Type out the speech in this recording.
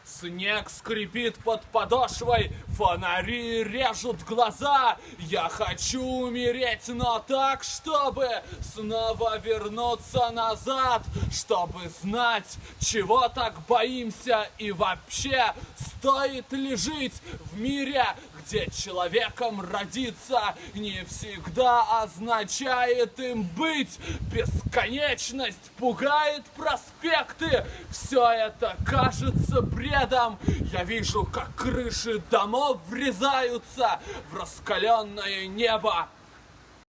Снег скрипит под подошвой, фонари режут глаза. Я хочу умереть, но так, чтобы снова вернуться назад, чтобы знать, чего так боимся и вообще стоит ли жить в мире, где человеком родиться не всегда означает им быть. Бесконечность пугает проспекты, все это кажется бредом. Я вижу, как крыши домов врезаются в раскаленное небо.